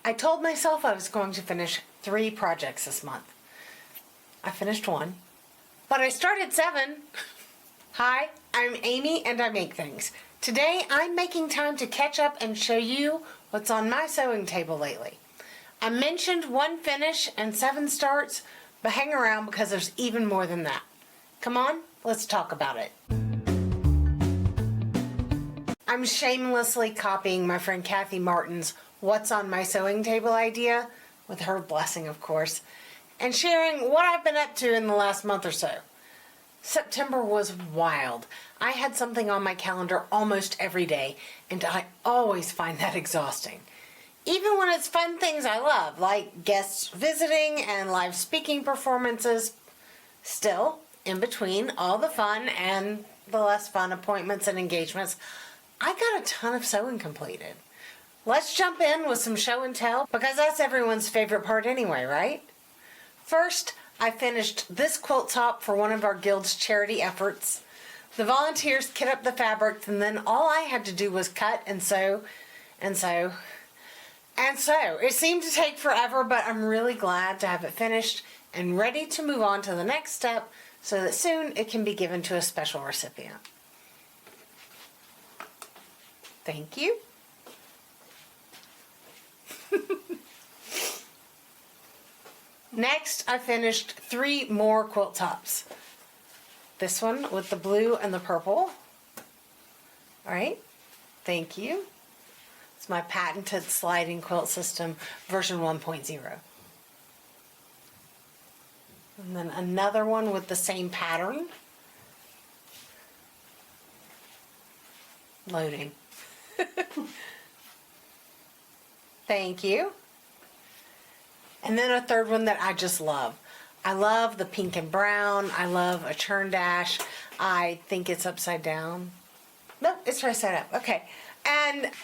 I told myself I was going to finish 3 projects this month. I finished 1, but I started 7. Hi, I'm Amy and I make things. Today I'm making time to catch up and show you what's on my sewing table lately. I mentioned 1 finish and 7 starts, but hang around because there's even more than that. Come on, let's talk about it. I'm shamelessly copying my friend Cathy Martin's what's on my sewing table idea, with her blessing of course, and sharing what I've been up to in the last month or so. September was wild. I had something on my calendar almost every day, and I always find that exhausting. Even when it's fun things I love, like guests visiting and live speaking performances. Still, in between all the fun and the less fun appointments and engagements, I got a ton of sewing completed. Let's jump in with some show and tell, because that's everyone's favorite part anyway, right? First, I finished this quilt top for one of our guild's charity efforts. The volunteers kit up the fabrics, and then all I had to do was cut and sew and sew and sew. It seemed to take forever, but I'm really glad to have it finished and ready to move on to the next step so that soon it can be given to a special recipient. Thank you. Next, I finished 3 more quilt tops. This one with the blue and the purple. All right, thank you. It's my patented sliding quilt system, version 1.0. And then another one with the same pattern. Loading. Thank you. And then a third one that I just love. I love the pink and brown. I love a churn dash. I think it's upside down. Nope, it's right side up. Okay.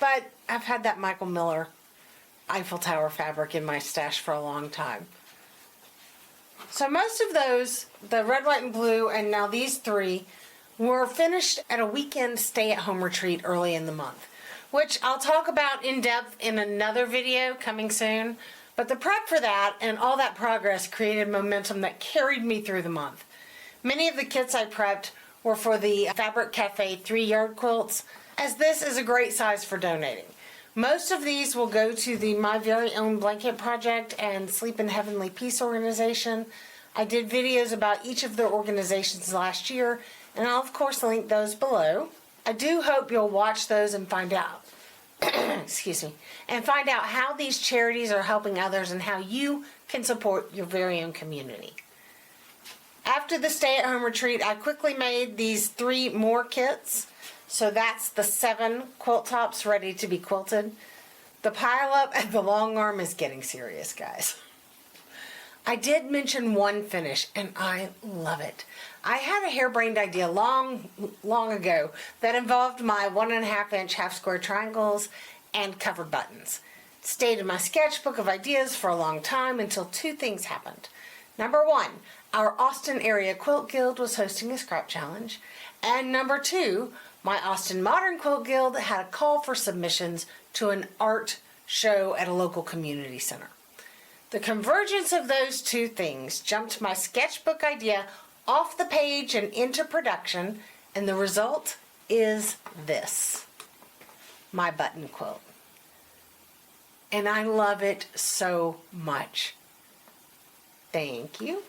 But I've had that Michael Miller Eiffel Tower fabric in my stash for a long time. So most of those, the red, white, and blue, and now these 3, were finished at a weekend stay-at-home retreat early in the month, which I'll talk about in depth in another video coming soon. But the prep for that and all that progress created momentum that carried me through the month. Many of the kits I prepped were for the Fabric Cafe 3-yard quilts, as this is a great size for donating. Most of these will go to the My Very Own Blanket Project and Sleep in Heavenly Peace organization. I did videos about each of their organizations last year, and I'll of course link those below. I do hope you'll watch those and find out. Excuse me, and find out how these charities are helping others and how you can support your very own community. After the stay-at-home retreat, I quickly made these 3 more kits. So that's the 7 quilt tops ready to be quilted. The pile-up and the long arm is getting serious, guys. I did mention 1 finish, and I love it. I had a harebrained idea long ago that involved my 1.5-inch half-square triangles and covered buttons. It stayed in my sketchbook of ideas for a long time until 2 things happened. Number 1, our Austin area quilt guild was hosting a scrap challenge, and number 2, my Austin Modern Quilt Guild had a call for submissions to an art show at a local community center. The convergence of those 2 things jumped my sketchbook idea off the page and into production, and the result is this, my button quilt. And I love it so much. Thank you.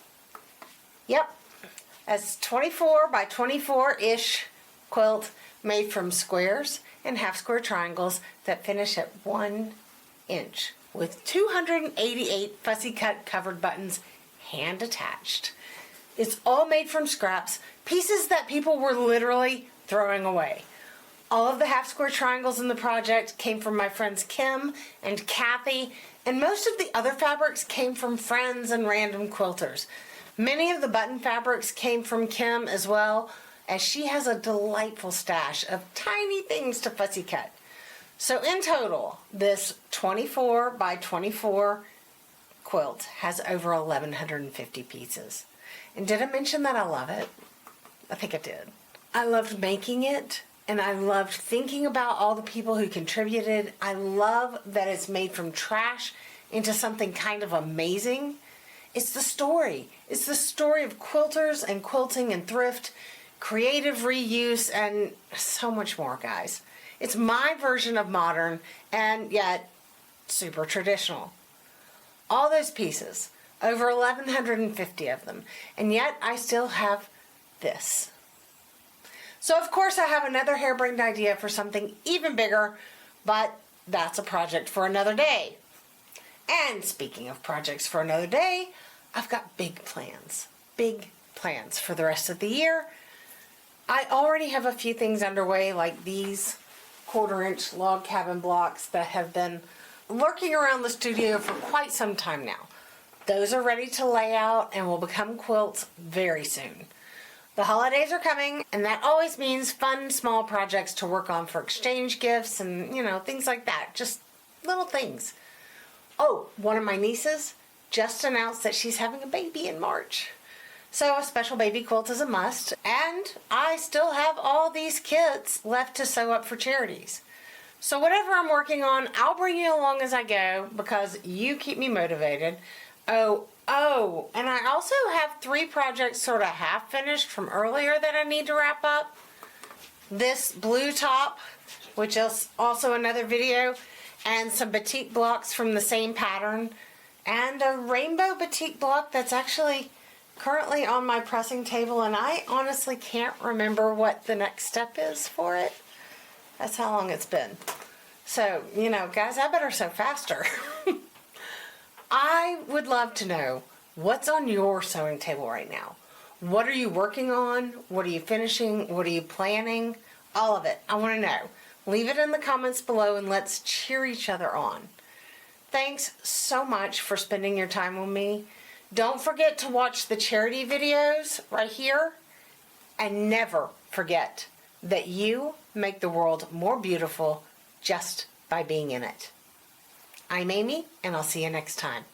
Yep, it's 24 by 24-ish quilt made from squares and half-square triangles that finish at 1 inch with 288 fussy cut covered buttons hand attached. It's all made from scraps, pieces that people were literally throwing away. All of the half-square triangles in the project came from my friends Kim and Cathy, and most of the other fabrics came from friends and random quilters. Many of the button fabrics came from Kim as well, as she has a delightful stash of tiny things to fussy cut. So in total, this 24 by 24 quilt has over 1,150 pieces. And did I mention that I love it? I think I did. I loved making it, and I loved thinking about all the people who contributed. I love that it's made from trash into something kind of amazing. It's the story. It's the story of quilters and quilting and thrift, creative reuse, and so much more, guys. It's my version of modern and yet super traditional. All those pieces, over 1,150 of them, and yet I still have this. So of course I have another harebrained idea for something even bigger, but that's a project for another day. And speaking of projects for another day, I've got big plans for the rest of the year. I already have a few things underway, like these 1/4-inch log cabin blocks that have been lurking around the studio for quite some time now. Those are ready to lay out and will become quilts very soon. The holidays are coming, and that always means fun small projects to work on for exchange gifts and, things like that. Just little things. Oh, one of my nieces just announced that she's having a baby in March. So a special baby quilt is a must, and I still have all these kits left to sew up for charities. So whatever I'm working on, I'll bring you along as I go because you keep me motivated. Oh, and I also have 3 projects sort of half finished from earlier that I need to wrap up. This blue top, which is also another video, and some batik blocks from the same pattern, and a rainbow batik block that's actually currently on my pressing table, and I honestly can't remember what the next step is for it. That's how long it's been. So, guys, I better sew faster. I would love to know what's on your sewing table right now. What are you working on? What are you finishing? What are you planning? All of it. I want to know. Leave it in the comments below and let's cheer each other on. Thanks so much for spending your time with me. Don't forget to watch the charity videos right here. And never forget that you make the world more beautiful just by being in it. I'm Amy, and I'll see you next time.